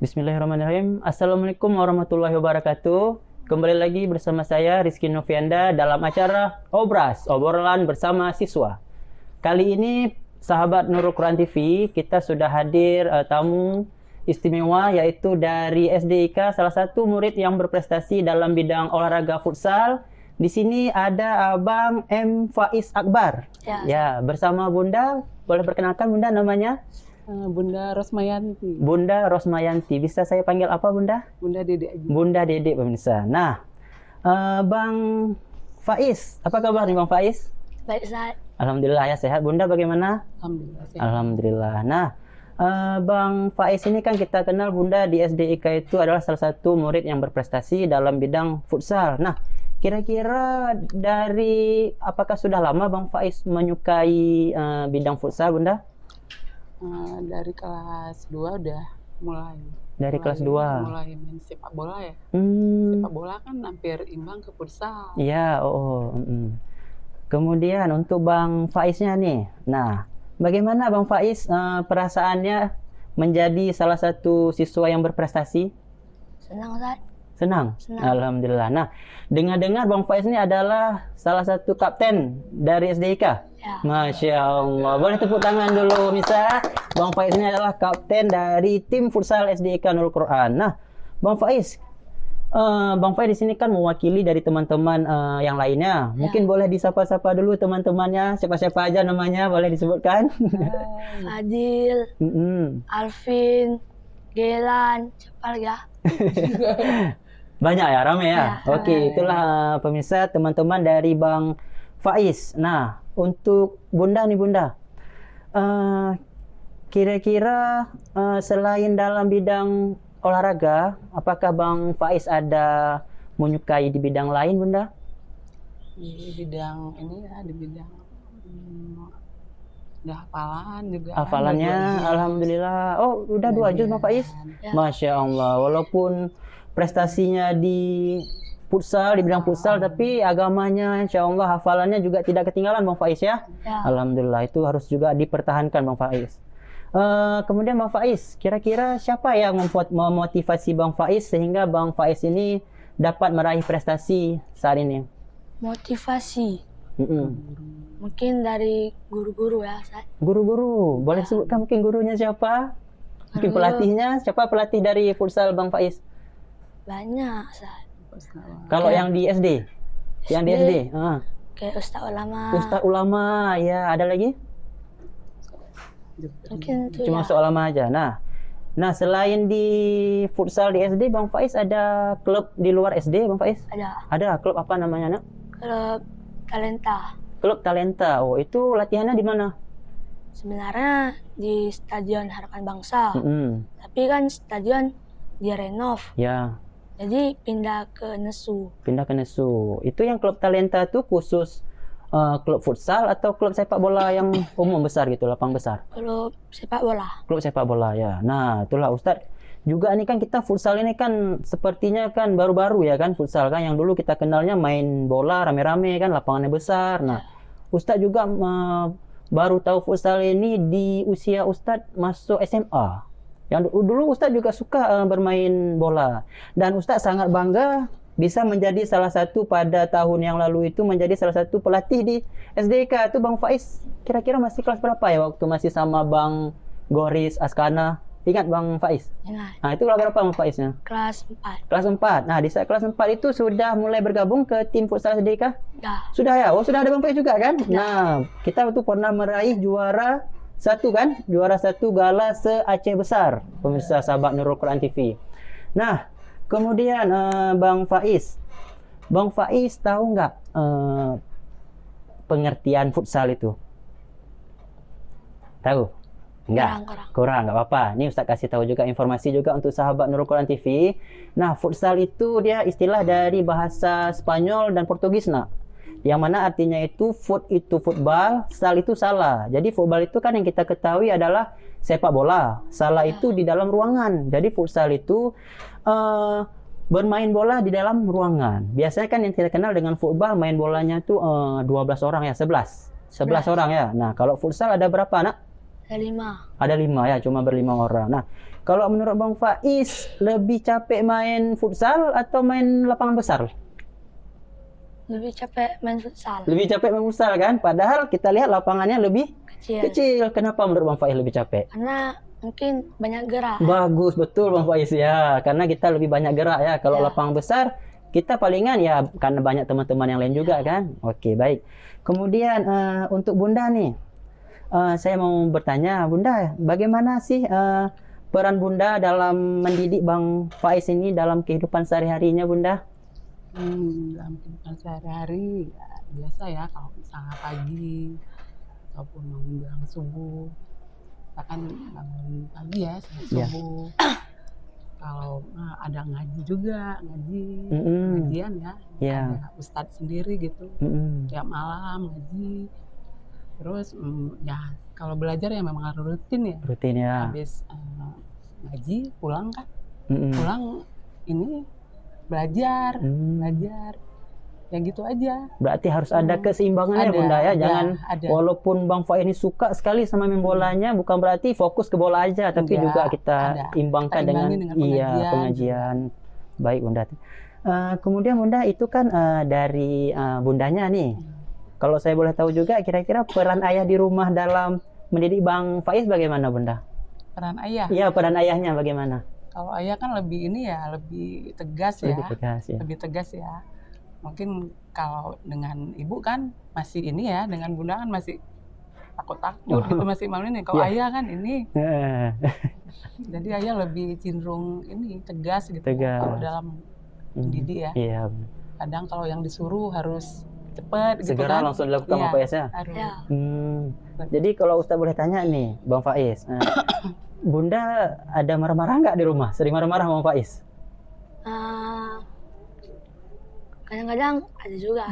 Bismillahirrahmanirrahim. Assalamualaikum warahmatullahi wabarakatuh. Kembali lagi bersama saya Rizky Novianda dalam acara Obras, obrolan bersama siswa. Kali ini sahabat Nurul Quran TV, kita sudah hadir tamu istimewa yaitu dari SDIK, salah satu murid yang berprestasi dalam bidang olahraga futsal. Di sini ada Abang M. Faiz Akbar. Ya, bersama Bunda. Boleh perkenalkan Bunda namanya? Bunda Rosmayanti. Bunda Rosmayanti. Bisa saya panggil apa Bunda? Bunda Dedek aja. Bunda Dedek pemirsa. Nah, Bang Faiz, apa kabar nih Bang Faiz? Baik, Ustaz. Alhamdulillah ya sehat. Bunda bagaimana? Alhamdulillah sehat. Alhamdulillah. Nah, Bang Faiz ini kan kita kenal Bunda di SDIK itu adalah salah satu murid yang berprestasi dalam bidang futsal. Nah, kira-kira dari apakah sudah lama Bang Faiz menyukai bidang futsal Bunda? Dari kelas 2 udah mulai. Dari kelas 2? Mulai main sepak bola ya. Sepak bola kan hampir imbang ke futsal. Iya, Kemudian untuk Bang Faiznya nih. Nah, bagaimana Bang Faiz perasaannya menjadi salah satu siswa yang berprestasi? Senang, Ustaz. Senang? Senang. Alhamdulillah. Nah, dengar-dengar Bang Faiz ini adalah salah satu kapten dari SDIK? Ya. Masya Allah. Boleh tepuk tangan dulu, Misa. Bang Faiz ini adalah kapten dari tim futsal SDIK Nurul Quran. Nah, Bang Faiz di sini kan mewakili dari teman-teman yang lainnya. Ya. Mungkin boleh disapa-sapa dulu teman-temannya. Siapa-siapa aja namanya, boleh disebutkan? Adil, Alvin, Gelan, siapa lagi ya? Banyak ya, ramai ya? Ya, Oke, itulah pemirsa teman-teman dari Bang Faiz. Nah, untuk Bunda nih Bunda, kira-kira selain dalam bidang olahraga, apakah Bang Faiz ada menyukai di bidang lain Bunda? Di bidang ini ya, di bidang hafalan juga. Hafalannya, alhamdulillah. Oh, udah 2 juz Bang Faiz? Ya. Masya Allah, walaupun prestasinya di futsal, di bidang futsal, tapi agamanya insya Allah hafalannya juga tidak ketinggalan Bang Faiz ya? Ya. Alhamdulillah, itu harus juga dipertahankan Bang Faiz. Kemudian Bang Faiz, kira-kira siapa yang memotivasi Bang Faiz sehingga Bang Faiz ini dapat meraih prestasi saat ini? Motivasi. Mungkin dari guru-guru ya, Ustaz. Guru-guru, boleh sebutkan mungkin gurunya siapa? Mungkin pelatihnya, siapa pelatih dari futsal Bang Faiz? Banyak, Ustaz. Kalau yang di SD? Yang di SD? Kayak Ustaz Ulama. Ustaz Ulama, ya ada lagi? Mungkin itu Cuma ya. Ustaz Ulama aja. Nah, selain di futsal di SD, Bang Faiz ada klub di luar SD, Bang Faiz? Ada Ada klub apa namanya, Nak? klub talenta. Klub Talenta. Oh, itu latihannya di mana? Sebenarnya di Stadion Harapan Bangsa. Tapi kan stadion direnov. Ya, Jadi pindah ke Nesu. pindah ke Nesu. Itu yang klub Talenta itu khusus klub futsal atau klub sepak bola yang umum besar gitu, lapang besar? Klub sepak bola. Klub sepak bola ya. Nah, itulah Ustadz. Juga ini kan kita futsal ini kan sepertinya kan baru-baru ya kan futsal kan, yang dulu kita kenalnya main bola rame-rame kan, lapangannya besar. Nah, Ustadz juga baru tahu futsal ini di usia Ustadz masuk SMA. Yang dulu Ustadz juga suka bermain bola, dan Ustadz sangat bangga bisa menjadi salah satu pada tahun yang lalu itu menjadi salah satu pelatih di SDIK. Itu Bang Faiz kira-kira masih kelas berapa ya waktu masih sama Bang Goris Askana? Ingat Bang Faiz? Ingat. Nah, itu kelas berapa Bang Faiznya? Kelas 4. Kelas 4. Nah, di saat kelas 4 itu sudah mulai bergabung ke tim futsal SDIK? Dah. Sudah ya? Oh, sudah ada Bang Faiz juga kan? Nah, kita itu pernah meraih juara 1 kan? Juara 1 gala se-Aceh Besar. Pemirsa sahabat Nurul Quran TV. Nah, kemudian Bang Faiz. Bang Faiz tahu nggak pengertian futsal itu? Tahu? Enggak? Kurang, nggak apa-apa. Ini Ustaz kasih tahu juga informasi juga untuk sahabat Nurul Quran TV. Nah, futsal itu dia istilah dari bahasa Spanyol dan Portugis, nak. Yang mana artinya itu foot itu football, sal itu salah. Jadi football itu kan yang kita ketahui adalah sepak bola. Salah itu di dalam ruangan. Jadi futsal itu bermain bola di dalam ruangan. Biasanya kan yang kita kenal dengan football main bolanya tuh 12 orang ya, 11 orang ya. Nah, kalau futsal ada berapa, Nak? Ada 5. Ada 5 ya, cuma ber5 orang. Nah, kalau menurut Bang Faiz, lebih capek main futsal atau main lapangan besar? Lebih capek main futsal. Lebih capek main futsal kan? Padahal kita lihat lapangannya lebih kecil. Kenapa menurut Bang Faiz lebih capek? Karena mungkin banyak gerak. Bagus, betul Bang Faiz ya. Karena kita lebih banyak gerak ya. Kalau lapangan besar, kita palingan ya karena banyak teman-teman yang lain juga kan. Oke, baik. Kemudian untuk Bunda nih, saya mau bertanya, Bunda, bagaimana sih peran Bunda dalam mendidik Bang Faiz ini dalam kehidupan sehari-harinya, Bunda? Dalam kehidupan sehari-hari ya, biasa ya, kalau misalnya pagi ataupun menjelang subuh, kita kan bangun pagi ya subuh. Kalau ada ngaji juga, ngajian ya, ada ustadz sendiri gitu, tiap malam ngaji. Terus ya kalau belajar ya memang harus rutin ya. Rutin ya. Habis ngaji pulang kan, pulang ini belajar, ya gitu aja. Berarti harus ada keseimbangan ya Bunda ya. Jangan walaupun Bang Faiz ini suka sekali sama main bolanya, bukan berarti fokus ke bola aja, tapi juga kita imbangkan dengan pengajian. Baik Bunda. Kemudian Bunda itu kan dari Bundanya nih. Kalau saya boleh tahu juga, kira-kira peran ayah di rumah dalam mendidik Bang Faiz bagaimana Bunda? Peran ayah? Iya, peran ayahnya bagaimana? Kalau ayah kan lebih ini ya, lebih tegas ya. Lebih tegas ya. Mungkin kalau dengan ibu kan masih ini ya, dengan Bunda kan masih takut-takut gitu, masih malu ini. Kalau ayah kan ini, jadi ayah lebih cenderung ini tegas gitu. Kalau dalam mendidik ya. Iya. Kadang kalau yang disuruh harus cepat gitu segera kan. langsung dilakukan Bang Faiz ya. Jadi kalau Ustaz boleh tanya nih, Bang Faiz, Bunda ada marah-marah nggak di rumah? Sering marah-marah Bang Faiz? Kadang-kadang ada juga.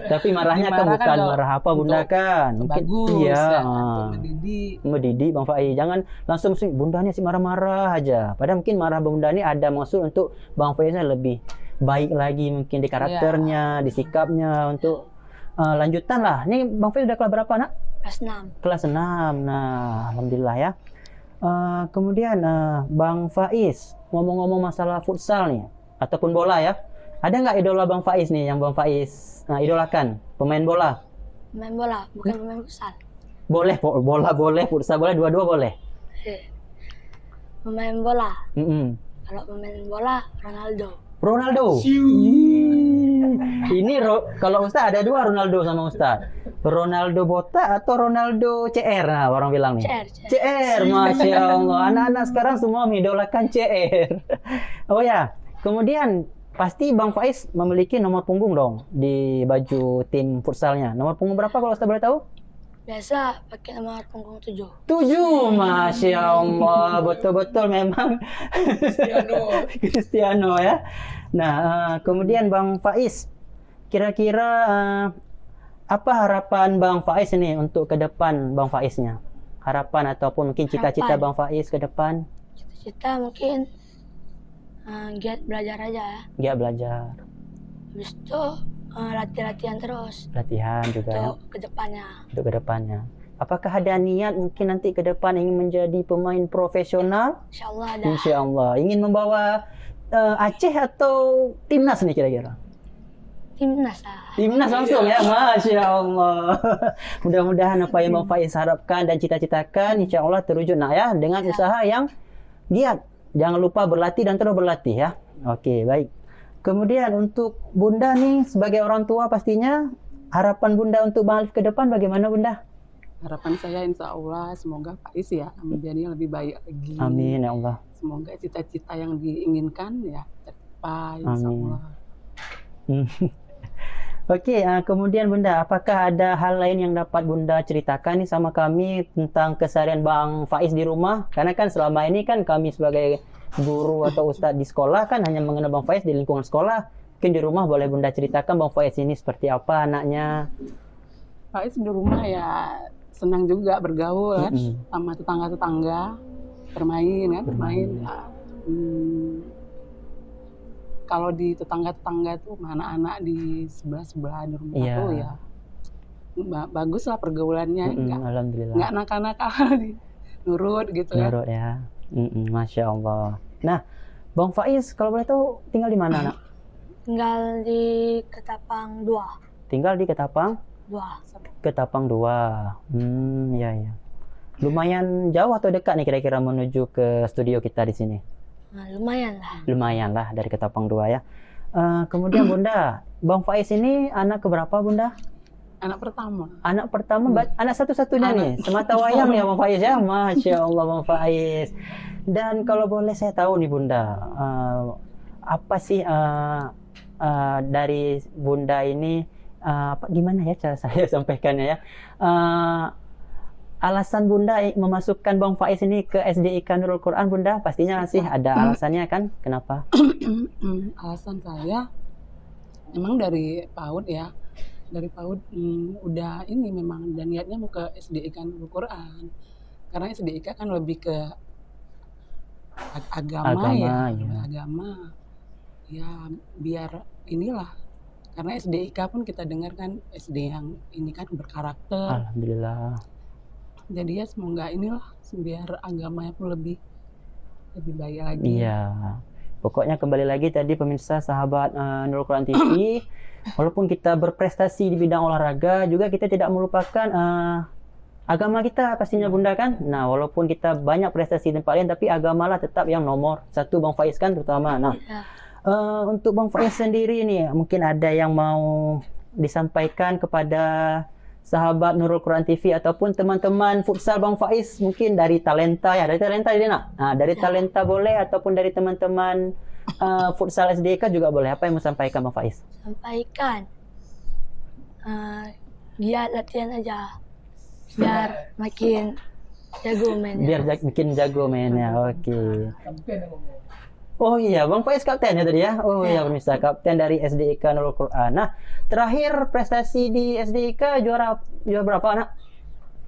Tapi marahnya kan bukan marah apa Bunda kan? Mungkin mendidik Bang Faiz. Jangan langsung Bunda ini sih marah-marah aja. Padahal mungkin marah Bunda ini ada maksud untuk Bang Faiznya lebih baik lagi mungkin di karakternya, di sikapnya untuk lanjutan lah. Ini Bang Faiz udah kelas berapa, Nak? Kelas 6. Kelas 6. Nah, alhamdulillah ya. Kemudian Bang Faiz, ngomong-ngomong masalah futsal nih ataupun bola ya. Ada nggak idola Bang Faiz nih yang Bang Faiz idolakan? Pemain bola? Pemain bola, bukan pemain futsal. Boleh, bola boleh, futsal boleh, dua-dua boleh. Pemain bola. Kalau pemain bola, Ronaldo. Ini kalau Ustaz ada dua Ronaldo sama Ustaz. Ronaldo botak atau Ronaldo CR? Nah, orang bilang nih. CR, Masya Allah. Anak-anak sekarang semua mengidolakan CR. Oh ya, kemudian pasti Bang Faiz memiliki nomor punggung dong di baju tim futsalnya. Nomor punggung berapa kalau Ustaz boleh tahu? Biasa pakai nomor punggung 7. 7, Masya Allah. Betul-betul memang Cristiano ya. Nah, kemudian Bang Faiz, kira-kira apa harapan Bang Faiz ini untuk ke depan Bang Faiznya? Harapan ataupun mungkin cita-cita Bang Faiz ke depan? Cita-cita mungkin giat belajar aja ya. Giat belajar. Habis itu latihan terus. Latihan juga ya. Untuk kedepannya. Apakah ada niat mungkin nanti ke depan ingin menjadi pemain profesional? Insyaallah ada. Insyaallah. Ingin membawa Aceh atau timnas nih kira-kira? Timnas lah. Timnas langsung ya, Masya Allah. Mudah-mudahan apa yang Bang Faiz harapkan dan cita-citakan, insya Allah terwujud nak ya, dengan usaha yang giat. Jangan lupa berlatih dan terus berlatih ya. Oke, baik. Kemudian untuk Bunda nih sebagai orang tua pastinya harapan Bunda untuk Bang Alif ke depan bagaimana Bunda? Harapan saya insya Allah semoga Faiz ya menjadi lebih baik lagi. Amin ya Allah. Semoga cita-cita yang diinginkan ya tercapai insya Allah. Oke, kemudian Bunda, apakah ada hal lain yang dapat Bunda ceritakan nih sama kami tentang keseharian Bang Faiz di rumah? Karena kan selama ini kan kami sebagai guru atau ustadz di sekolah kan hanya mengenal Bang Faiz di lingkungan sekolah. Mungkin di rumah boleh Bunda ceritakan Bang Faiz ini seperti apa anaknya. Faiz di rumah ya senang juga bergaul kan sama tetangga-tetangga, bermain kan, bermain. Ya. Kalau di tetangga-tetangga tuh anak-anak di sebelah di rumah tuh ya bagus lah pergaulannya, alhamdulillah. Nggak nakal-nakal, nurut gitu kan. Nurut ya. Masya Allah. Nah, Bang Faiz kalau boleh tahu tinggal di mana, Nak? Tinggal di Ketapang 2. Tinggal di Ketapang 2. Ketapang 2. Ya. Lumayan jauh atau dekat nih kira-kira menuju ke studio kita di sini? Nah, lumayan lah. Lumayan lah dari Ketapang 2 ya. Kemudian Bunda, Bang Faiz ini anak keberapa Bunda? Anak pertama. Anak pertama, anak satu-satunya nih, semata wayang ya Bang Faiz ya. Masya Allah Bang Faiz. Dan kalau boleh saya tahu nih Bunda, apa sih dari Bunda ini, gimana ya cara saya sampaikannya ya? Alasan Bunda memasukkan Bang Faiz ini ke SDIK Nurul Quran Bunda, pastinya sih ada alasannya kan? Kenapa? Alasan saya memang dari PAUD ya. Dari PAUD udah ini memang dan niatnya mau ke SDIK Nurul Quran. Karena SDIK kan lebih ke agama ya. Agama. Ya biar inilah. Karena SDIK pun kita dengar kan SD yang ini kan berkarakter. Alhamdulillah. Jadi ya semoga inilah biar agamanya pun lebih baik lagi. Iya. Pokoknya kembali lagi tadi pemirsa sahabat Nurul Quran TV, walaupun kita berprestasi di bidang olahraga, juga kita tidak melupakan agama kita pastinya Bunda kan. Nah, walaupun kita banyak prestasi di tempat lain, tapi agamalah tetap yang nomor satu Bang Faiz kan terutama. Nah, untuk Bang Faiz sendiri nih, mungkin ada yang mau disampaikan kepada sahabat Nurul Quran TV ataupun teman-teman futsal Bang Faiz, mungkin dari talenta ya, dari talenta ini nak. Nah, dari talenta boleh ataupun dari teman-teman futsal SDIK juga boleh. Apa yang mau sampaikan Bang Faiz? Sampaikan dia latihan aja biar makin jago mainnya. Biar makin jago mainnya. Oke. Oh iya, Bang Faiz kapten ya tadi ya. Oh iya, pemirsa, kapten dari SDIK Nurul Quran. Nah, terakhir prestasi di SDIK juara berapa, Nak?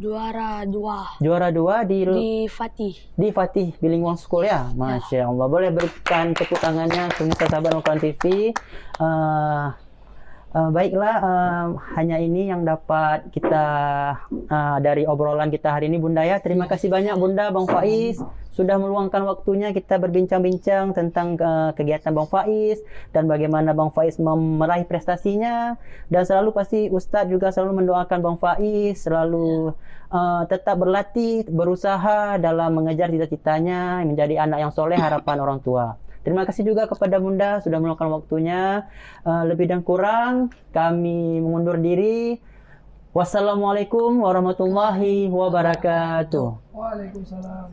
Juara 2. Juara 2 di Fatih. Di Fatih Bilingual School ya. Masya Allah. Boleh berikan tepuk tangannya pemirsa sahabat Nurul Quran TV. Baiklah, hanya ini yang dapat kita dari obrolan kita hari ini Bunda ya. Terima kasih banyak Bunda, Bang Faiz sudah meluangkan waktunya kita berbincang-bincang tentang kegiatan Bang Faiz dan bagaimana Bang Faiz meraih prestasinya, dan selalu pasti Ustadz juga selalu mendoakan Bang Faiz selalu tetap berlatih, berusaha dalam mengejar cita-citanya menjadi anak yang soleh harapan orang tua. Terima kasih juga kepada Bunda sudah meluangkan waktunya. Lebih dan kurang kami mengundur diri. Wassalamualaikum warahmatullahi wabarakatuh. Waalaikumsalam.